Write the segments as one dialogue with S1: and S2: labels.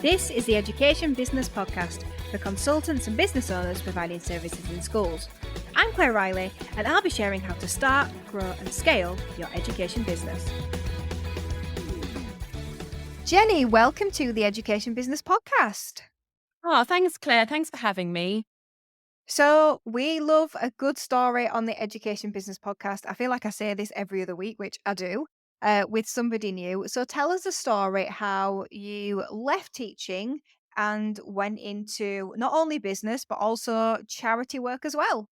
S1: This is the Education Business Podcast for consultants and business owners providing services in schools. I'm Claire Riley, and I'll be sharing how to start, grow, and scale your education business. Jenny, welcome to the Education Business Podcast.
S2: Oh, thanks, Claire. Thanks for having me.
S1: So, we love a good story on the Education Business Podcast. I feel like I say this every other week, which I do, with somebody new. So, tell us a story how you left teaching and went into not only business, but also charity work as well.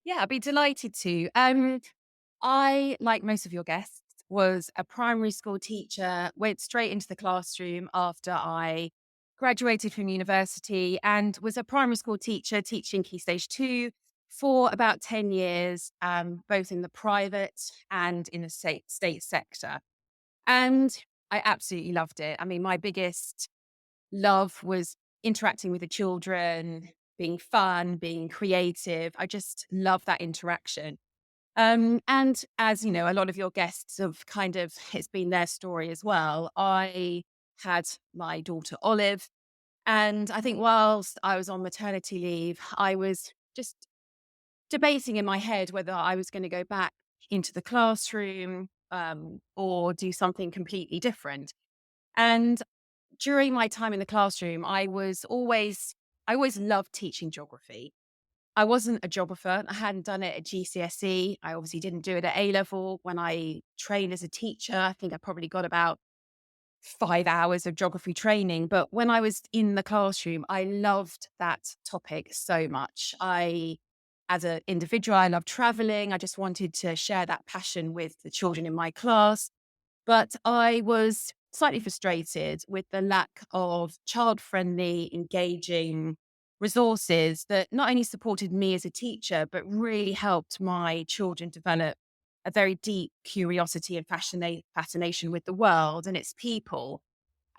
S2: Yeah, I'd be delighted to. I, like most of your guests, was a primary school teacher, went straight into the classroom after I graduated from university and was a primary school teacher teaching Key Stage 2 for about 10 years, both in the private and in the state sector. And I absolutely loved it. I mean, my biggest love was interacting with the children, being fun, being creative. I just love that interaction. And as you know, a lot of your guests have it's been their story as well. I had my daughter Olive, and I think whilst I was on maternity leave, I was just debating in my head whether I was going to go back into the classroom or do something completely different. And during my time in the classroom, I always loved teaching geography. I wasn't a geographer. I hadn't done it at GCSE. I obviously didn't do it at A level. When I trained as a teacher, I think I probably got about 5 hours of geography training. But when I was in the classroom, I loved that topic so much. As an individual, I loved traveling. I just wanted to share that passion with the children in my class. But I was slightly frustrated with the lack of child-friendly, engaging resources that not only supported me as a teacher, but really helped my children develop a very deep curiosity and fascination with the world and its people.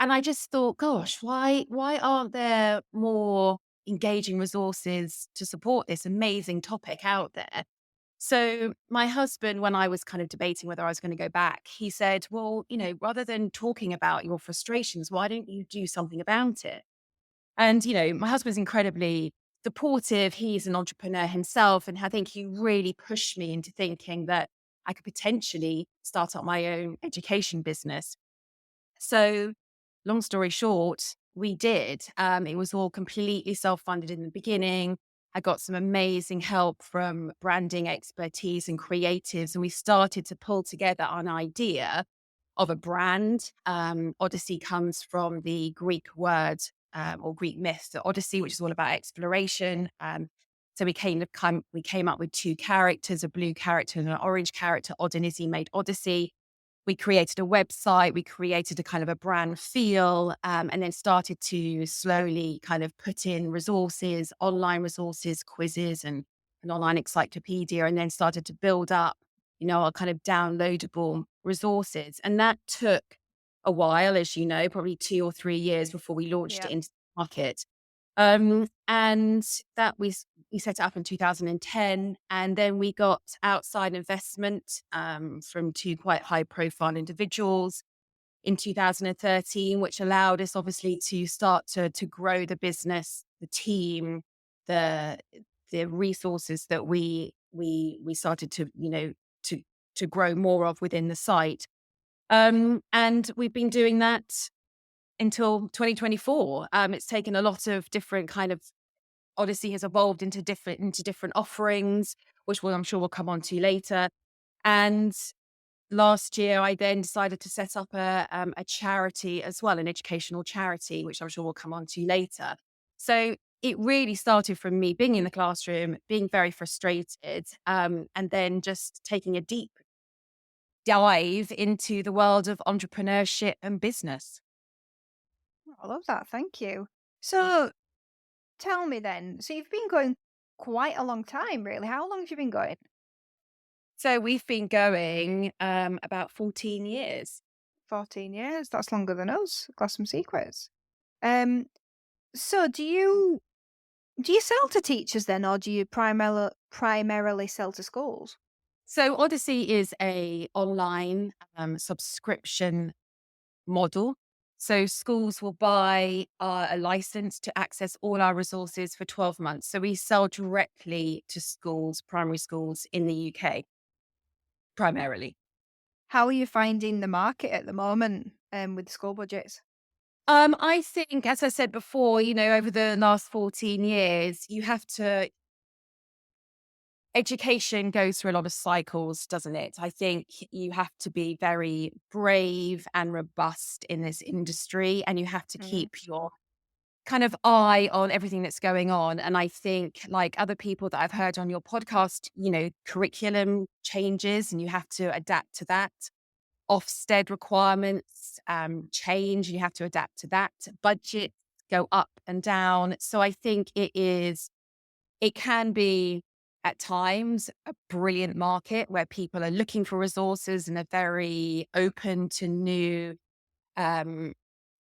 S2: And I just thought, gosh, why aren't there more engaging resources to support this amazing topic out there? So my husband, when I was kind of debating whether I was going to go back, he said, well, rather than talking about your frustrations, why don't you do something about it? And, my husband's incredibly supportive. He's an entrepreneur himself. And I think he really pushed me into thinking that I could potentially start up my own education business. So long story short, we did. It was all completely self-funded in the beginning. I got some amazing help from branding expertise and creatives, and we started to pull together an idea of a brand. Odyssey comes from the Greek word or Greek myth, the Odyssey, which is all about exploration. So we came up with two characters, a blue character and an orange character. Oddizzi made Odyssey. We created a website, we created a kind of a brand feel, and then started to slowly kind of put in resources, online resources, quizzes, and an online encyclopedia, and then started to build up, our kind of downloadable resources. And that took a while, as you know, probably 2 or 3 years before we launched
S1: Yeah.
S2: it into the market. And that we set it up in 2010, and then we got outside investment from two quite high profile individuals in 2013, which allowed us obviously to start to grow the business, the team, the the resources that we started to to grow more of within the site. And we've been doing that until 2024. It's taken a lot of different kind of Odyssey has evolved into different offerings, which I'm sure we'll come on to later. And last year, I then decided to set up a charity as well, an educational charity, which I'm sure we'll come on to later. So it really started from me being in the classroom, being very frustrated, and then just taking a deep dive into the world of entrepreneurship and business.
S1: I love that. Thank you. So, tell me then. So, you've been going quite a long time, really. How long have you been going?
S2: So we've been going about 14 years.
S1: 14 years. That's longer than us. Got some secrets. Um, so do you sell to teachers then, or do you primarily sell to schools?
S2: So Odyssey is a online subscription model. So schools will buy a license to access all our resources for 12 months. So we sell directly to schools, primary schools in the UK, primarily.
S1: How are you finding the market at the moment, with the school budgets?
S2: I think, as I said before, over the last 14 years, education goes through a lot of cycles, doesn't it? I think you have to be very brave and robust in this industry, and you have to
S1: Mm.
S2: keep your kind of eye on everything that's going on. And I think, like other people that I've heard on your podcast, curriculum changes and you have to adapt to that. Ofsted requirements change, you have to adapt to that. Budgets go up and down. So I think it can be at times a brilliant market where people are looking for resources and are very open to new um,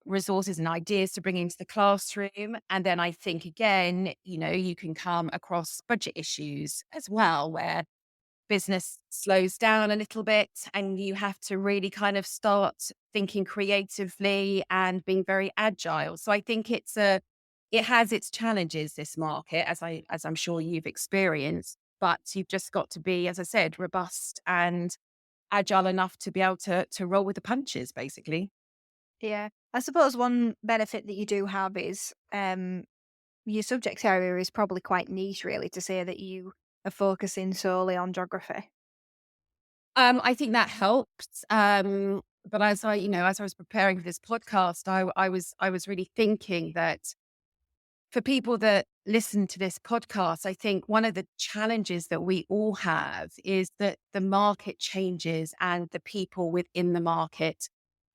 S2: resources and ideas to bring into the classroom. And then I think again, you can come across budget issues as well, where business slows down a little bit and you have to really kind of start thinking creatively and being very agile. So I think it has its challenges, this market, as I'm sure you've experienced, but you've just got to be, as I said, robust and agile enough to be able to roll with the punches, basically.
S1: Yeah. I suppose one benefit that you do have is, your subject area is probably quite niche really to say that you are focusing solely on geography.
S2: I think that helps. But as I was preparing for this podcast, I was really thinking that for people that listen to this podcast, I think one of the challenges that we all have is that the market changes and the people within the market,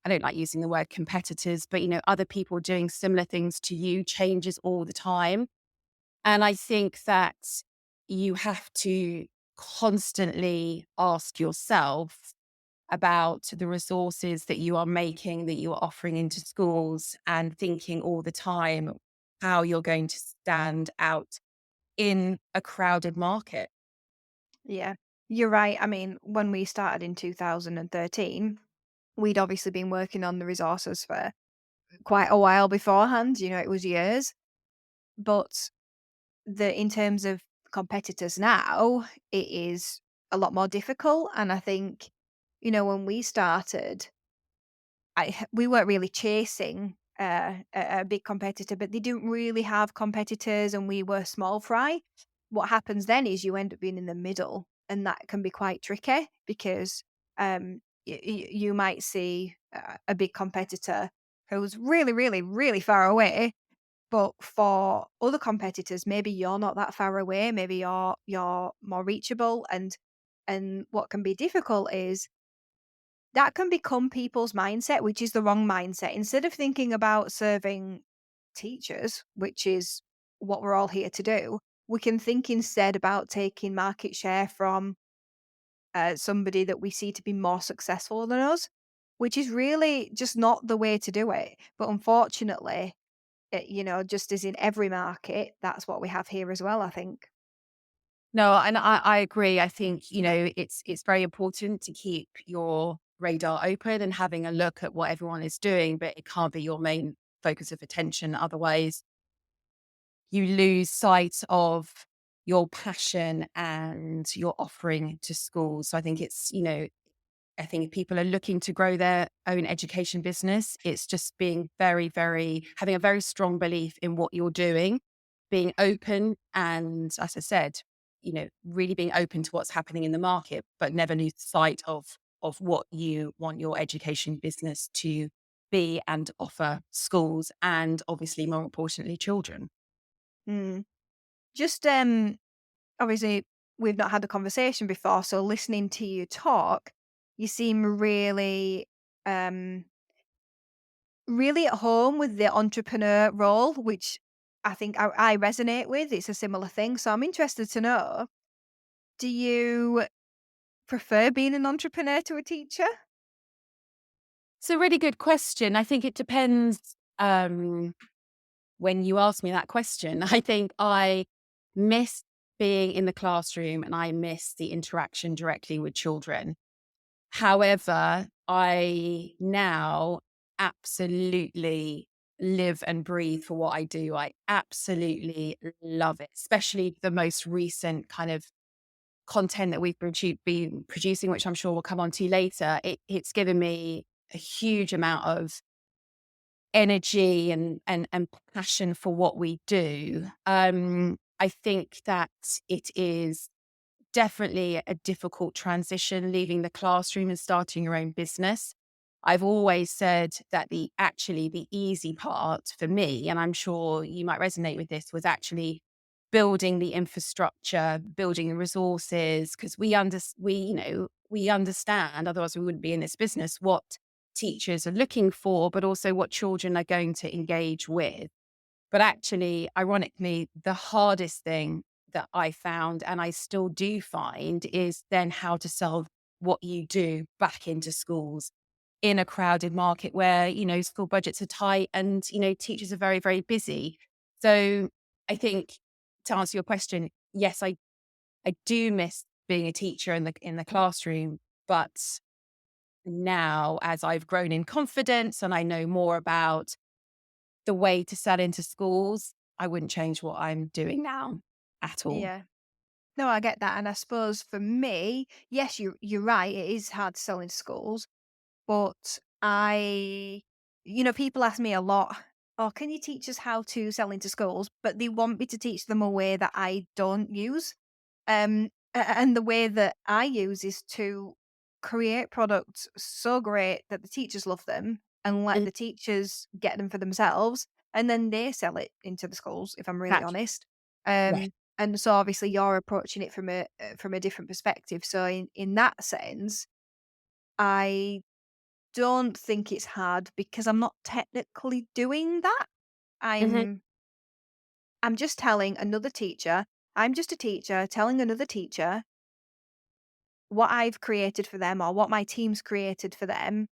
S2: I don't like using the word competitors, but other people doing similar things to you changes all the time. And I think that you have to constantly ask yourself about the resources that you are making, that you are offering into schools, and thinking all the time how you're going to stand out in a crowded market.
S1: Yeah. You're right. I mean, when we started in 2013, we'd obviously been working on the resources for quite a while beforehand, it was years. But the in terms of competitors now, it is a lot more difficult, and I think, when we started, we weren't really chasing, a big competitor, but they didn't really have competitors, and we were small fry. What happens then is you end up being in the middle, and that can be quite tricky because, you might see a big competitor who's really, really, really far away, but for other competitors, maybe you're not that far away, maybe you're more reachable, and what can be difficult is that can become people's mindset, which is the wrong mindset. Instead of thinking about serving teachers, which is what we're all here to do, we can think instead about taking market share from somebody that we see to be more successful than us, which is really just not the way to do it. But unfortunately, just as in every market, that's what we have here as well, I think.
S2: No, and I agree. I think, it's very important to keep your radar open and having a look at what everyone is doing, but it can't be your main focus of attention. Otherwise, you lose sight of your passion and your offering to schools. So I think I think if people are looking to grow their own education business, it's just being very, very, having a very strong belief in what you're doing, being open. And as I said, really being open to what's happening in the market, but never lose sight of what you want your education business to be and offer schools and obviously more importantly, children.
S1: Mm. Just obviously we've not had a conversation before, so listening to you talk, you seem really um really at home with the entrepreneur role, which I think I resonate with. It's a similar thing. So I'm interested to know, do you prefer being an entrepreneur to a teacher?
S2: It's a really good question. I think it depends when you ask me that question. I think I miss being in the classroom and I miss the interaction directly with children. However, I now absolutely live and breathe for what I do. I absolutely love it, especially the most recent kind of content that we've been producing, which I'm sure we'll come on to later. It's given me a huge amount of energy and passion for what we do. I think that it is definitely a difficult transition leaving the classroom and starting your own business. I've always said that the easy part for me, and I'm sure you might resonate with this, was actually building the infrastructure, building the resources, because we understand, otherwise we wouldn't be in this business, what teachers are looking for, but also what children are going to engage with. But actually, ironically, the hardest thing that I found, and I still do find, is then how to sell what you do back into schools in a crowded market where, school budgets are tight and, teachers are very, very busy. So I think, to answer your question, yes, I do miss being a teacher in the classroom, but now as I've grown in confidence and I know more about the way to sell into schools, I wouldn't change what I'm doing now at all.
S1: Yeah. No, I get that, and I suppose for me, yes, you're right, it is hard to sell in schools, but people ask me a lot, "Oh, can you teach us how to sell into schools?" But they want me to teach them a way that I don't use. And the way that I use is to create products so great that the teachers love them and let
S2: Mm,
S1: the teachers get them for themselves, and then they sell it into the schools, if I'm really
S2: that's
S1: honest.
S2: right.
S1: And so obviously you're approaching it from a different perspective. So in that sense, I don't think it's hard because I'm not technically doing that.
S2: Mhm.
S1: I'm I'm just telling another teacher, I'm just a teacher telling another teacher what I've created for them or what my team's created for them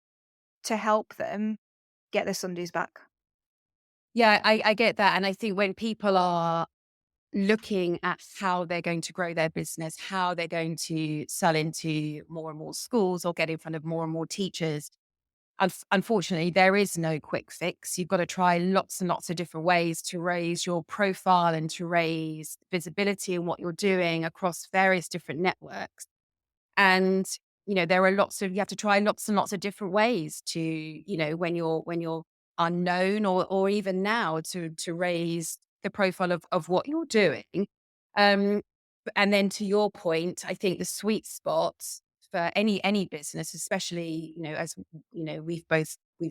S1: to help them get their Sundays back.
S2: Yeah, I get that. And I think when people are looking at how they're going to grow their business, how they're going to sell into more and more schools or get in front of more and more teachers, unfortunately, there is no quick fix. You've got to try lots and lots of different ways to raise your profile and to raise visibility in what you're doing across various different networks. And, there are you have to try lots and lots of different ways to, when you're unknown or even now to raise the profile of what you're doing. Um, and then to your point, I think the sweet spot for any business, especially, as we've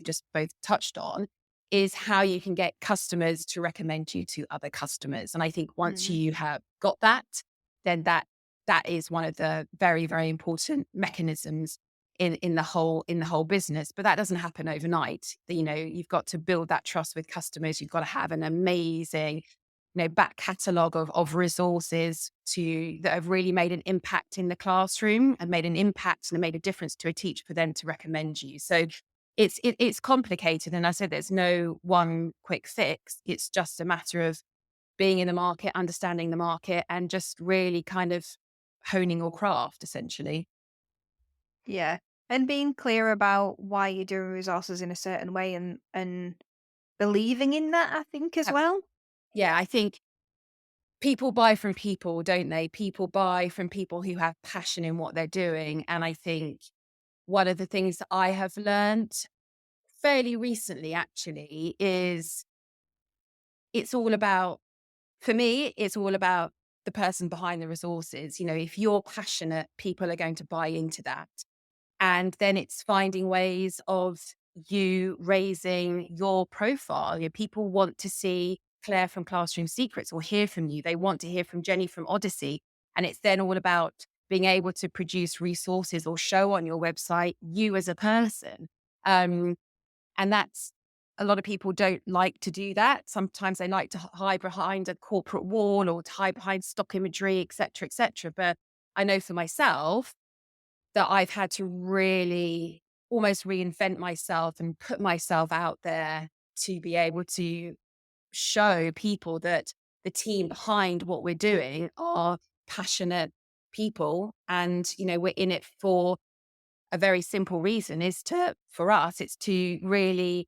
S2: just both touched on, is how you can get customers to recommend you to other customers. And I think once
S1: Mhm.
S2: you have got that, then that is one of the very, very important mechanisms in the whole business. But that doesn't happen overnight. You've got to build that trust with customers. You've got to have an amazing, back catalogue of resources that have really made an impact in the classroom and made an impact and made a difference to a teacher for them to recommend you. So it's complicated. And I said there's no one quick fix. It's just a matter of being in the market, understanding the market, and just really kind of honing your craft essentially.
S1: Yeah. And being clear about why you're doing resources in a certain way and believing in that, I think, as
S2: Uh,
S1: well.
S2: Yeah, I think people buy from people, don't they? People buy from people who have passion in what they're doing. And I think one of the things that I have learned fairly recently actually is it's all about, for me, it's all about the person behind the resources. If you're passionate, people are going to buy into that. And then it's finding ways of you raising your profile. People want to see Claire from Classroom Secrets or hear from you. They want to hear from Jenny from Oddizzi. And it's then all about being able to produce resources or show on your website you as a person. Um, and that's a lot of people don't like to do that. Sometimes they like to hide behind a corporate wall or to hide behind stock imagery, et cetera, et cetera. But I know for myself, that I've had to really almost reinvent myself and put myself out there to be able to show people that the team behind what we're doing are passionate people and we're in it for a very simple reason is for us, it's to really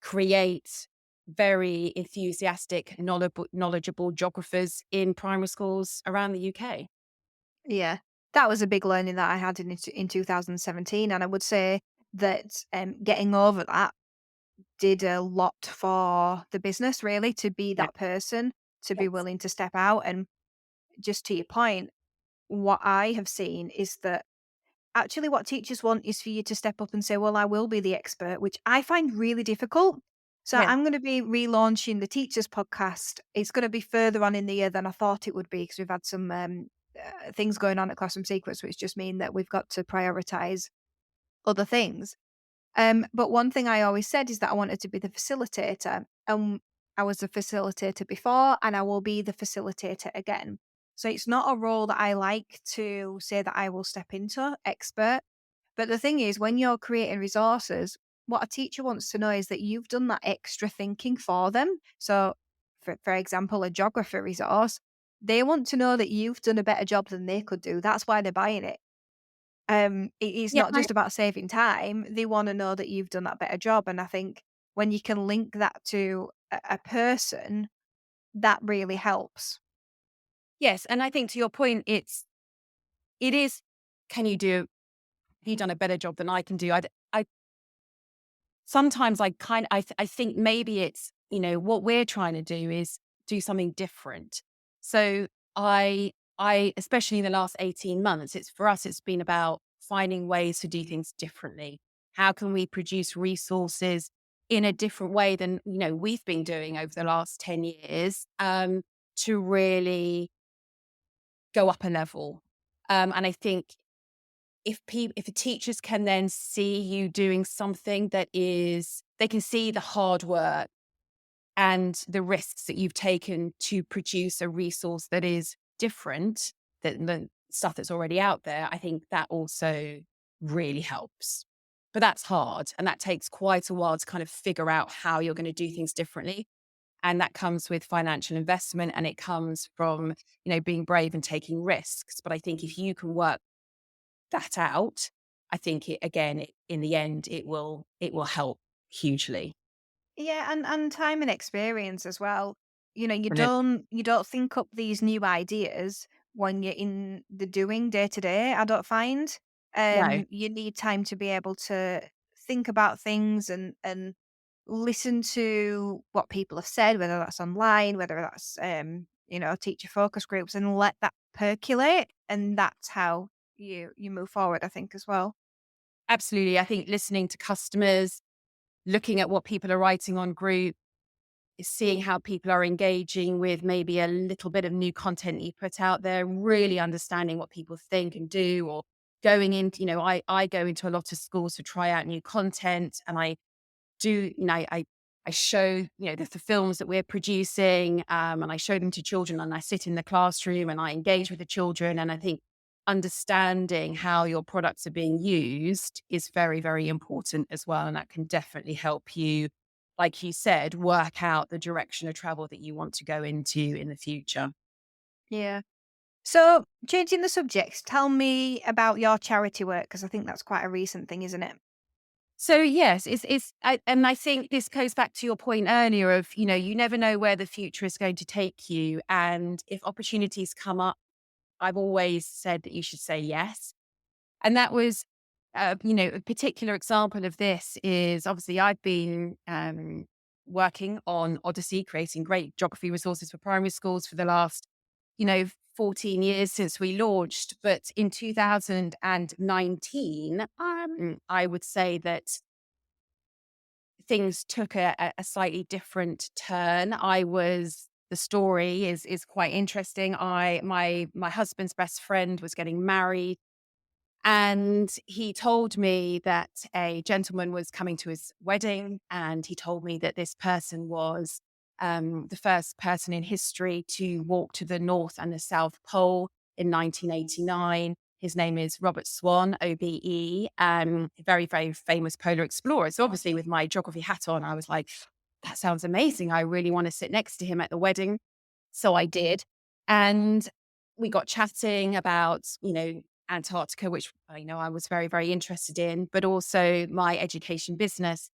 S2: create very enthusiastic, knowledgeable geographers in primary schools around the UK.
S1: Yeah. That was a big learning that I had in 2017, and I would say that, getting over that did a lot for the business really, to be
S2: Yeah.
S1: that person, to be
S2: Yes.
S1: willing to step out. And just to your point, what I have seen is that actually what teachers want is for you to step up and say, "Well, I will be the expert," which I find really difficult. So
S2: Yeah.
S1: I'm gonna be relaunching the teachers podcast. It's gonna be further on in the year than I thought it would be, because we've had some, things going on at Classroom Secrets, which just mean that we've got to prioritize other things. But one thing I always said is that I wanted to be the facilitator. I was a facilitator before, and I will be the facilitator again. So it's not a role that I like to say that I will step into, expert. But the thing is, when you're creating resources, what a teacher wants to know is that you've done that extra thinking for them. So, for example, a geography resource, they want to know that you've done a better job than they could do. That's why they're buying it. It is
S2: Yeah.
S1: not just about saving time. They wanna know that you've done that better job, and I think when you can link that to a person, that really helps.
S2: Yes. And I think to your point, it is, can you do, have you done a better job than I can do? I sometimes I think maybe it's, what we're trying to do is do something different. So I, especially in the last 18 months, it's for us, it's been about finding ways to do things differently. How can we produce resources in a different way than, we've been doing over the last 10 years, to really go up a level. And I think if the teachers can then see you doing something that is, they can see the hard work and the risks that you've taken to produce a resource that is different than the stuff that's already out there, I think that also really helps. But that's hard. And that takes quite a while to kind of figure out how you're going to do things differently. And that comes with financial investment, and it comes from, being brave and taking risks. But I think if you can work that out, I think in the end, it will help hugely.
S1: Yeah, and time and experience as well. You know,
S2: Brilliant.
S1: you don't think up these new ideas when you're in the doing day to day, I don't find.
S2: No,
S1: You need time to be able to think about things and listen to what people have said, whether that's online, whether that's teacher focus groups, and let that percolate. And that's how you move forward, I think, as well.
S2: absolutely. I think listening to customers, looking at what people are writing on group, seeing how people are engaging with maybe a little bit of new content you put out there, really understanding what people think and do, or going into, I go into a lot of schools to try out new content, and I do, I show, the films that we're producing, and I show them to children, and I sit in the classroom and I engage with the children. And I think understanding how your products are being used is very, very important as well. And that can definitely help you, like you said, work out the direction of travel that you want to go into in the future.
S1: Yeah. So, changing the subject, tell me about your charity work, because I think that's quite a recent thing, isn't it?
S2: So yes, and I think this goes back to your point earlier of, you never know where the future is going to take you. And if opportunities come up, I've always said that you should say yes. And that was, a particular example of this is obviously I've been working on Oddizzi, creating great geography resources for primary schools for the last, you know, 14 years since we launched. But in 2019, I would say that things took a slightly different turn. The story is quite interesting. My husband's best friend was getting married, and he told me that a gentleman was coming to his wedding, and he told me that this person was the first person in history to walk to the North and the South Pole in 1989. His name is Robert Swan, OBE, a very, very famous polar explorer. So obviously with my geography hat on, I was like, that sounds amazing. I really want to sit next to him at the wedding. So I did. And we got chatting about, Antarctica, which I was very, very interested in, but also my education business.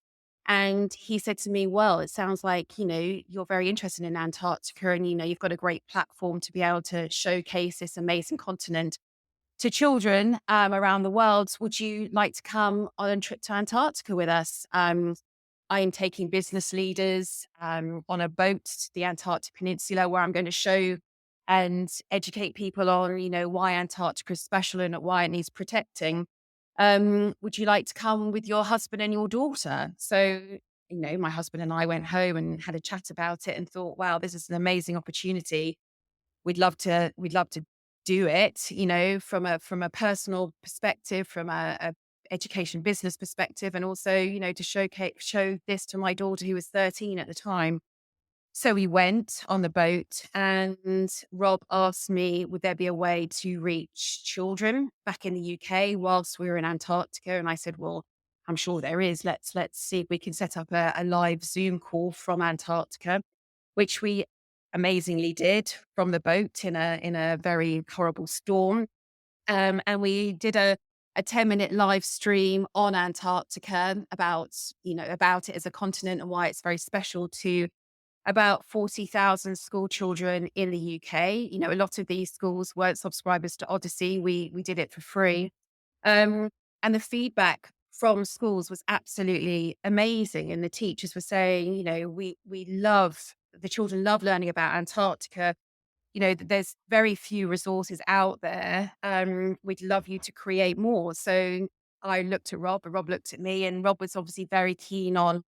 S2: And he said to me, "Well, it sounds like you're very interested in Antarctica, and you've got a great platform to be able to showcase this amazing continent to children around the world. Would you like to come on a trip to Antarctica with us?" I am taking business leaders on a boat to the Antarctic Peninsula, where I'm going to show and educate people on, why Antarctica is special and why it needs protecting. Would you like to come with your husband and your daughter? So, my husband and I went home and had a chat about it and thought, wow, this is an amazing opportunity. We'd love to do it, from a personal perspective, from a education business perspective, and also, to show this to my daughter, who was 13 at the time. So we went on the boat, and Rob asked me, would there be a way to reach children back in the UK whilst we were in Antarctica? And I said, well, I'm sure there is. Let's see if we can set up a live Zoom call from Antarctica, which we amazingly did from the boat in a very horrible storm. And we did a 10-minute live stream on Antarctica about it as a continent and why it's very special to about 40,000 school children in the UK. A lot of these schools weren't subscribers to Oddizzi. We did it for free. Um, and the feedback from schools was absolutely amazing. And the teachers were saying, the children love learning about Antarctica. There's very few resources out there. We'd love you to create more. So I looked at Rob, and Rob looked at me, and Rob was obviously very keen on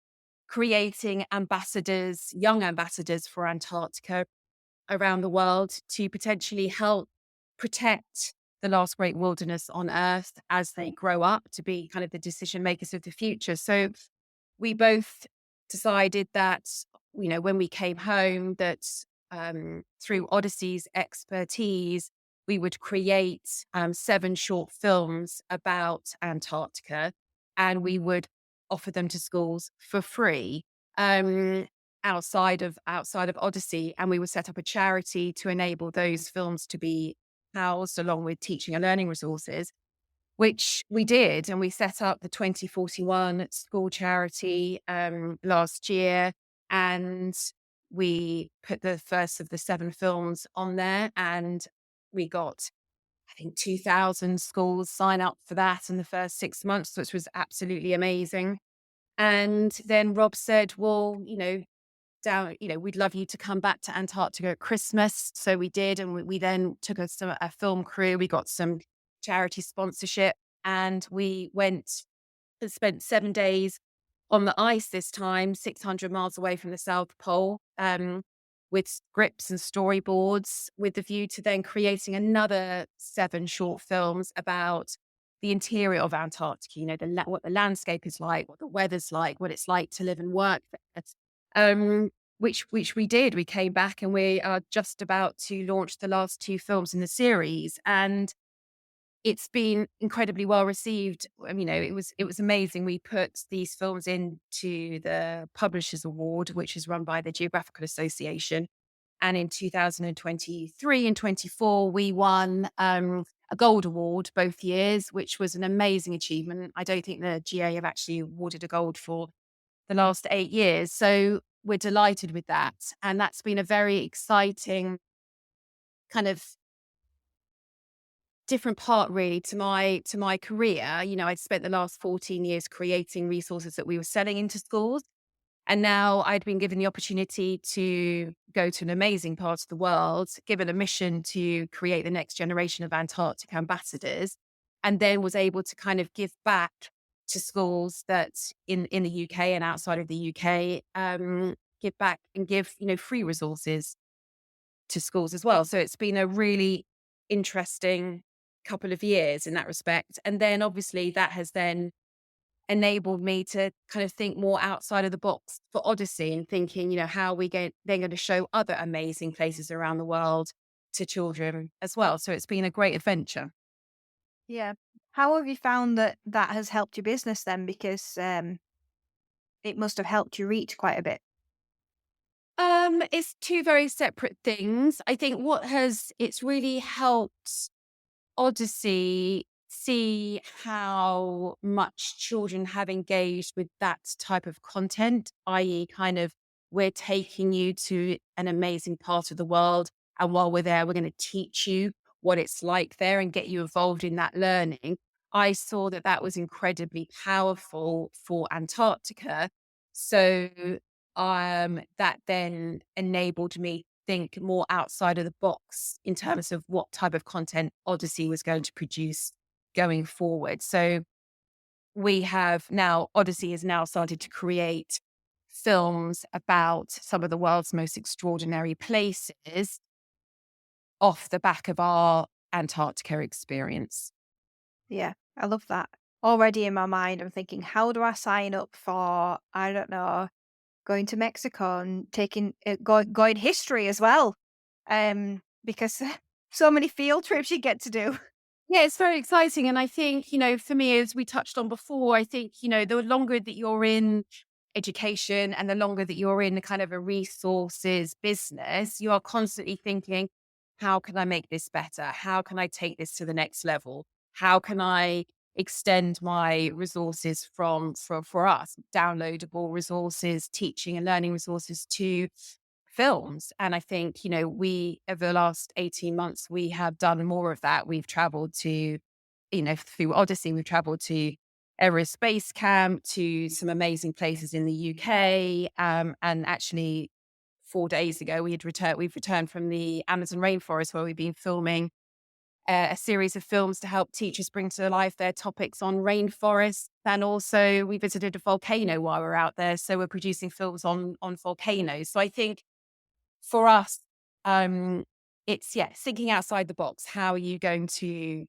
S2: creating ambassadors, young ambassadors for Antarctica around the world to potentially help protect the last great wilderness on Earth as they grow up to be kind of the decision makers of the future. So we both decided that, when we came home, that through Odyssey's expertise, we would create 7 short films about Antarctica, and we would offer them to schools for free um, outside of Odyssey, and we would set up a charity to enable those films to be housed along with teaching and learning resources, which we did. And we set up the 2041 school charity last year. And we put the first of the 7 films on there. And we got, I think, 2,000 schools sign up for that in the first 6 months, which was absolutely amazing. And then Rob said, well, we'd love you to come back to Antarctica at Christmas. So we did. And we then took a film crew. We got some charity sponsorship, and we went and spent 7 days on the ice this time, 600 miles away from the South Pole, with scripts and storyboards, with the view to then creating another 7 short films about the interior of Antarctica, what the landscape is like, what the weather's like, what it's like to live and work there. Which we did. We came back, and we are just about to launch the last 2 films in the series, and it's been incredibly well received. It was amazing. We put these films into the Publishers Award, which is run by the Geographical Association. And in 2023 and 24, we won a gold award both years, which was an amazing achievement. I don't think the GA have actually awarded a gold for the last 8 years. So we're delighted with that. And that's been a very exciting kind of different part, really, to my career. I'd spent the last 14 years creating resources that we were selling into schools. And now I'd been given the opportunity to go to an amazing part of the world, given a mission to create the next generation of Antarctic ambassadors, and then was able to kind of give back to schools that in the UK and outside of the UK, give back and give, free resources to schools as well. So it's been a really interesting couple of years in that respect. And then obviously that has then enabled me to kind of think more outside of the box for Odyssey, and thinking, how are we then going to show other amazing places around the world to children as well. So it's been a great adventure.
S1: Yeah. How have you found that that has helped your business then? Because it must have helped you reach quite a bit.
S2: It's 2 very separate things. I think it's really helped. Odyssey, see how much children have engaged with that type of content, i.e., kind of we're taking you to an amazing part of the world. And while we're there, we're going to teach you what it's like there and get you involved in that learning. I saw that that was incredibly powerful for Antarctica. So that then enabled me to think more outside of the box in terms of what type of content Odyssey was going to produce going forward. So we have now, Odyssey has now started to create films about some of the world's most extraordinary places off the back of our Antarctica experience.
S1: Yeah, I love that. Already in my mind, I'm thinking, how do I sign up for, I don't know, going to Mexico and taking going history as well? Because so many field trips you get to do.
S2: Yeah, it's very exciting. And I think, for me, as we touched on before, I think, the longer that you're in education and the longer that you're in a kind of a resources business, you are constantly thinking, how can I make this better? How can I take this to the next level? How can I extend my resources for us, downloadable resources, teaching and learning resources to films. And I think, we, over the last 18 months, we have done more of that. We've traveled to, through Odyssey, we've traveled to Everest Space Camp, to some amazing places in the UK. And actually, 4 days ago, we've returned from the Amazon rainforest where we've been filming a series of films to help teachers bring to life their topics on rainforests. And also we visited a volcano while we are out there. So we're producing films on volcanoes. So I think for us, it's thinking outside the box. How are you going to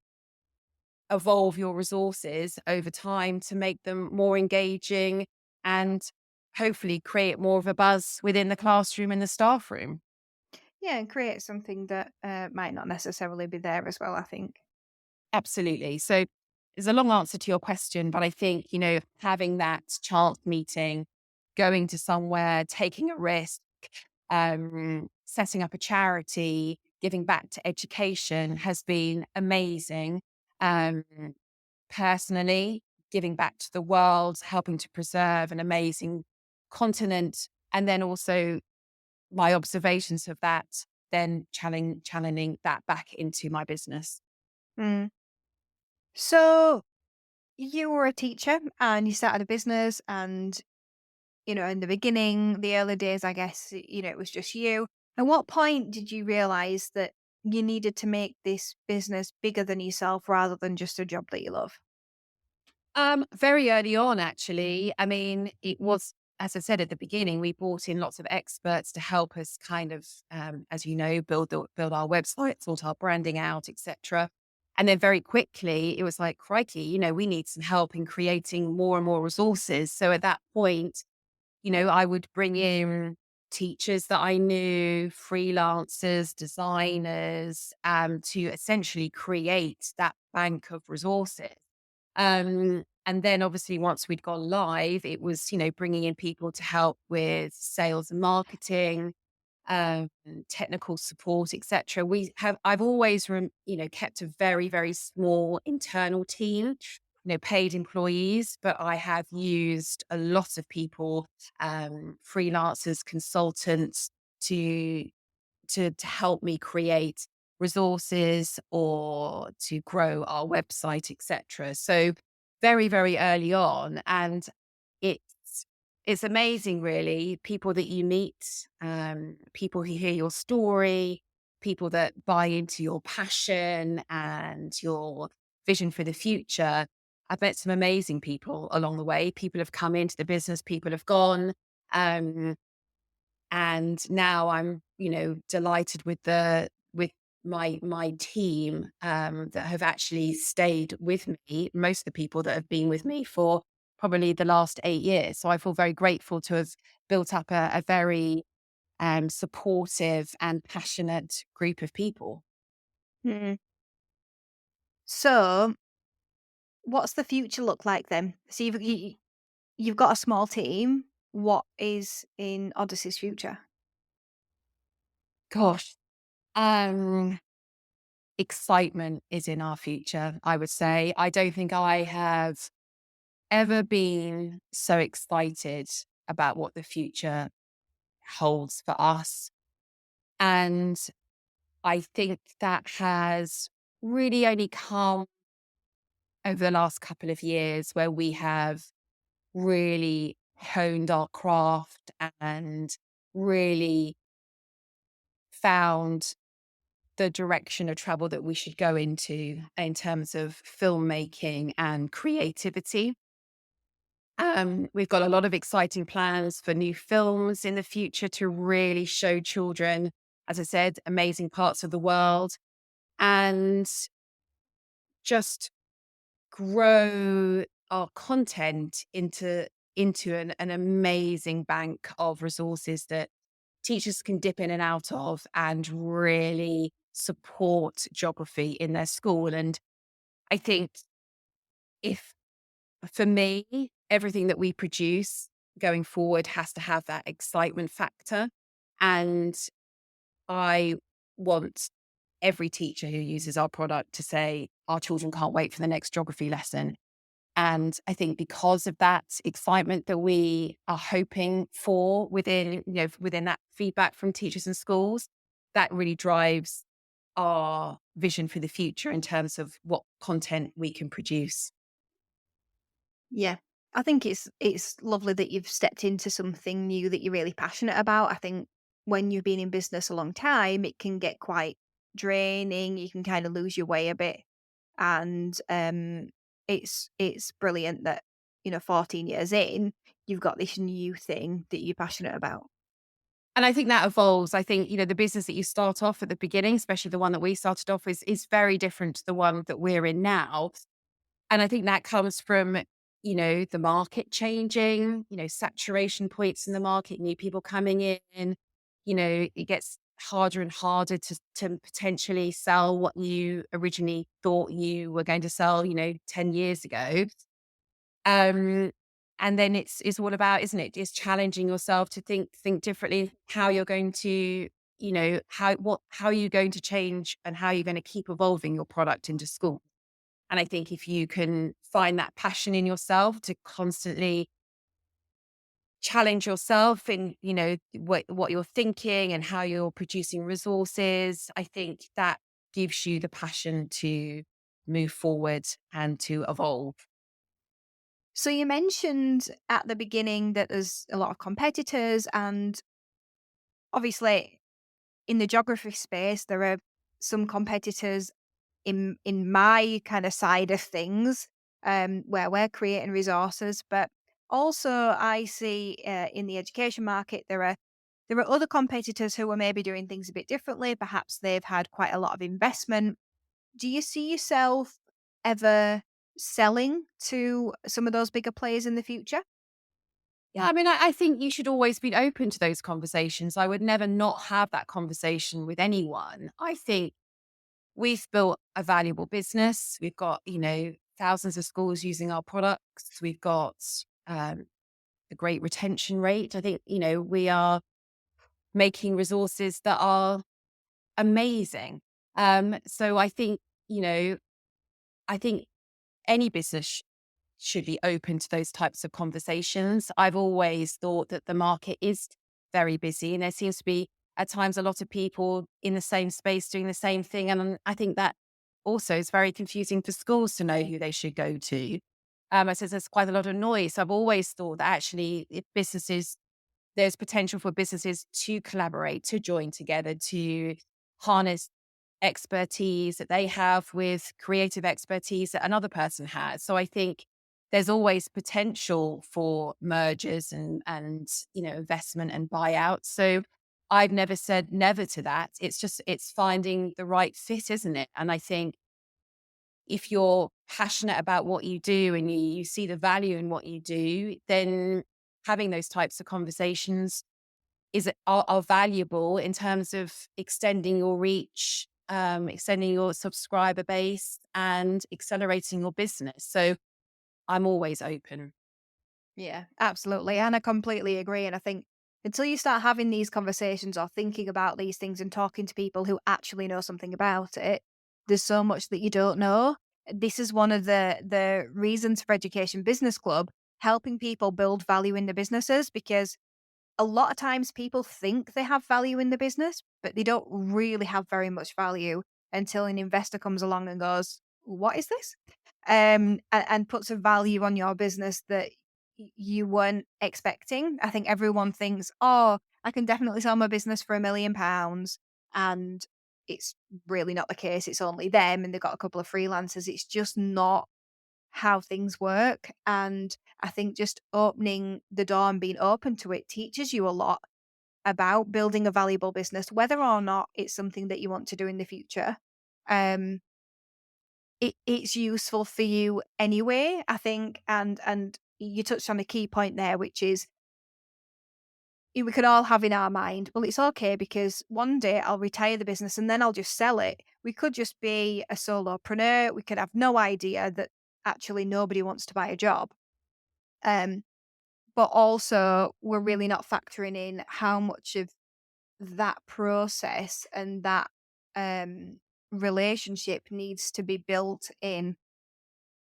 S2: evolve your resources over time to make them more engaging and hopefully create more of a buzz within the classroom and the staff room?
S1: Yeah, and create something that might not necessarily be there as well, I think.
S2: Absolutely. So there's a long answer to your question, but I think, having that chance meeting, going to somewhere, taking a risk, setting up a charity, giving back to education has been amazing. Um, Personally, giving back to the world, helping to preserve an amazing continent, and then also my observations of that, then channeling that back into my business.
S1: Mm. So you were a teacher and you started a business, and in the beginning, the early days, I guess, it was just you. At what point did you realize that you needed to make this business bigger than yourself rather than just a job that you love?
S2: Very early on, actually. I mean, it was, as I said at the beginning, we brought in lots of experts to help us kind of, as you know, build our website, sort our branding out, etc. And then very quickly, it was like, crikey, we need some help in creating more and more resources. So at that point, I would bring in teachers that I knew, freelancers, designers, to essentially create that bank of resources. And then obviously once we'd gone live, it was, bringing in people to help with sales and marketing, um, technical support, etc. I've always, kept a very, very small internal team, paid employees, but I have used a lot of people, freelancers, consultants to to help me create resources or to grow our website, etc. So very, very early on. And it's it's amazing really, people that you meet, people who hear your story, people that buy into your passion and your vision for the future. I've met some amazing people along the way. People have come into the business, people have gone. Um, and now I'm, delighted with my team, that have actually stayed with me. Most of the people that have been with me for probably the last 8 years. So I feel very grateful to have built up a very supportive and passionate group of people.
S1: Mm. So, what's the future look like then? So you've got a small team. What is in Odyssey's future?
S2: Gosh. excitement is in our future, I would say. I don't think I have ever been so excited about what the future holds for us. And I think that has really only come over the last couple of years where we have really honed our craft and really found the direction of travel that we should go into in terms of filmmaking and creativity. We've got a lot of exciting plans for new films in the future to really show children, as I said, amazing parts of the world and just grow our content into an amazing bank of resources that teachers can dip in and out of and really support geography in their school. And I think if for me, everything that we produce going forward has to have that excitement factor. And I want every teacher who uses our product to say, our children can't wait for the next geography lesson. And I think because of that excitement that we are hoping for within that feedback from teachers and schools, that really drives our vision for the future in terms of what content we can produce.
S1: Yeah. I think it's lovely that you've stepped into something new that you're really passionate about. I think when you've been in business a long time, it can get quite draining. You can kind of lose your way a bit. And it's brilliant that, 14 years in, you've got this new thing that you're passionate about.
S2: And I think that evolves. I think, the business that you start off at the beginning, especially the one that we started off is very different to the one that we're in now. And I think that comes from, the market changing, saturation points in the market, new people coming in, it gets harder and harder to potentially sell what you originally thought you were going to sell, 10 years ago. Um, and then it's all about, isn't it? It's challenging yourself to think differently, how you're going to, how are you going to change and how you're going to keep evolving your product into school. And I think if you can find that passion in yourself to constantly challenge yourself in, what you're thinking and how you're producing resources, I think that gives you the passion to move forward and to evolve.
S1: So you mentioned at the beginning that there's a lot of competitors, and obviously in the geography space there are some competitors in my kind of side of things, where we're creating resources, but also I see in the education market there are other competitors who are maybe doing things a bit differently. Perhaps they've had quite a lot of investment. Do you see yourself ever selling to some of those bigger players in the future?
S2: Yeah, I mean, I think you should always be open to those conversations. I would never not have that conversation with anyone. I think we've built a valuable business. We've got, thousands of schools using our products. We've got a great retention rate. I think, we are making resources that are amazing. So I think any business should be open to those types of conversations. I've always thought that the market is very busy and there seems to be at times a lot of people in the same space doing the same thing. And I think that also is very confusing for schools to know who they should go to. I said there's quite a lot of noise. So I've always thought that actually if there's potential for businesses to collaborate, to join together, to harness expertise that they have with creative expertise that another person has. So I think there's always potential for mergers and investment and buyouts. So I've never said never to that. It's finding the right fit, isn't it? And I think if you're passionate about what you do and you see the value in what you do, then having those types of conversations are valuable in terms of extending your reach, extending your subscriber base, and accelerating your business. So I'm always open.
S1: Yeah, absolutely. And I completely agree. And I think until you start having these conversations or thinking about these things and talking to people who actually know something about it, there's so much that you don't know. This is one of the reasons for Education Business Club, helping people build value in their businesses, because a lot of times people think they have value in the business, but they don't really have very much value until an investor comes along and goes, "What is this?" And puts a value on your business that you weren't expecting. I think everyone thinks, "Oh, I can definitely sell my business for £1 million," and it's really not the case. It's only them, and they've got a couple of freelancers. It's just not how things work. And I think just opening the door and being open to it teaches you a lot about building a valuable business, whether or not it's something that you want to do in the future. Um, it's useful for you anyway, I think. And you touched on a key point there, which is we could all have in our mind, well, it's okay because one day I'll retire the business and then I'll just sell it. We could just be a solopreneur. We could have no idea that actually nobody wants to buy a job. Um, but also we're really not factoring in how much of that process and that um, relationship needs to be built in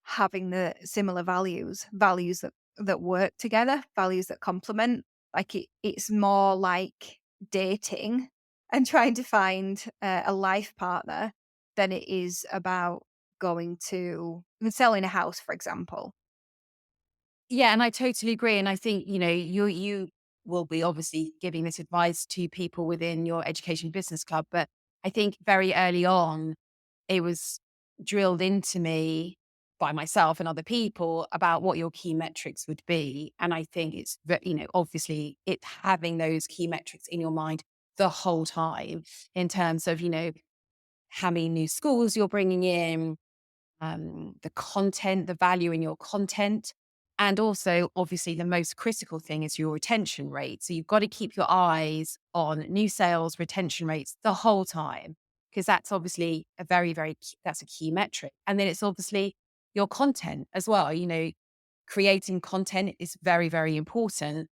S1: having the similar values, values that work together, values that complement. Like it's more like dating and trying to find a life partner than it is about going to selling a house, for example.
S2: Yeah, and I totally agree. And I think, you will be obviously giving this advice to people within your education business club. But I think very early on, it was drilled into me by myself and other people about what your key metrics would be. And I think obviously it's having those key metrics in your mind the whole time in terms of, how many new schools you're bringing in, the content, the value in your content. And also, obviously, the most critical thing is your retention rate. So you've got to keep your eyes on new sales retention rates the whole time, because that's obviously that's a key metric. And then it's obviously your content as well. Creating content is very, very important.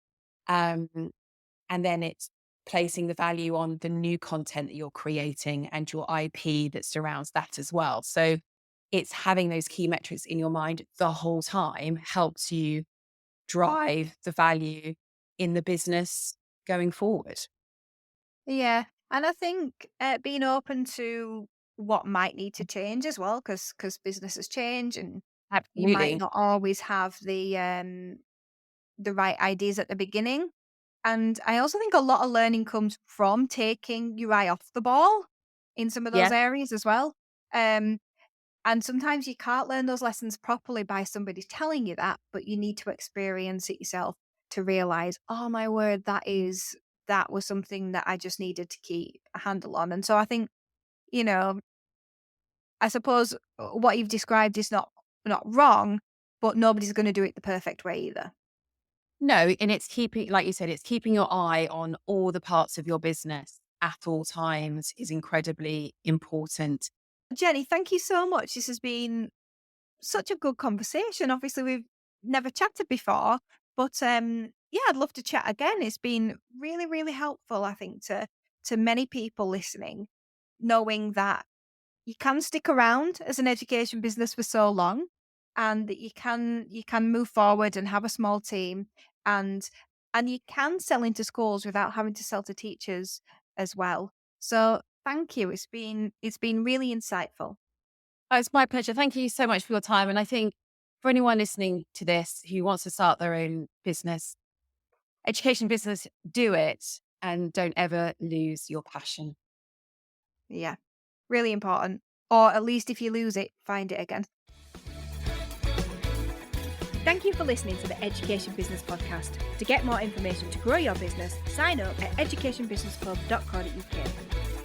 S2: Um, and then it's placing the value on the new content that you're creating and your IP that surrounds that as well. So it's having those key metrics in your mind the whole time helps you drive the value in the business going forward.
S1: Yeah, and I think, being open to what might need to change as well, because businesses change, and you might
S2: Absolutely.
S1: not always have the right ideas at the beginning. And I also think a lot of learning comes from taking your eye off the ball in some of those
S2: Yeah.
S1: areas as well. Um, and sometimes you can't learn those lessons properly by somebody telling you that, but you need to experience it yourself to realize, oh my word, that was something that I just needed to keep a handle on. And so I think, you know, I suppose what you've described is not wrong, but nobody's going to do it the perfect way either.
S2: No, and it's keeping, like you said, it's keeping your eye on all the parts of your business at all times is incredibly important.
S1: Jenny, thank you so much. This has been such a good conversation. Obviously, we've never chatted before, but yeah, I'd love to chat again. It's been really, really helpful, I think, to many people listening, knowing that you can stick around as an education business for so long, and that you can move forward and have a small team, and you can sell into schools without having to sell to teachers as well. So thank you. It's been really insightful.
S2: Oh, it's my pleasure. Thank you so much for your time. And I think for anyone listening to this who wants to start their own business, education business, do it and don't ever lose your passion.
S1: Yeah, really important. Or at least if you lose it, find it again. Thank you for listening to the Education Business Podcast. To get more information to grow your business, sign up at educationbusinessclub.co.uk.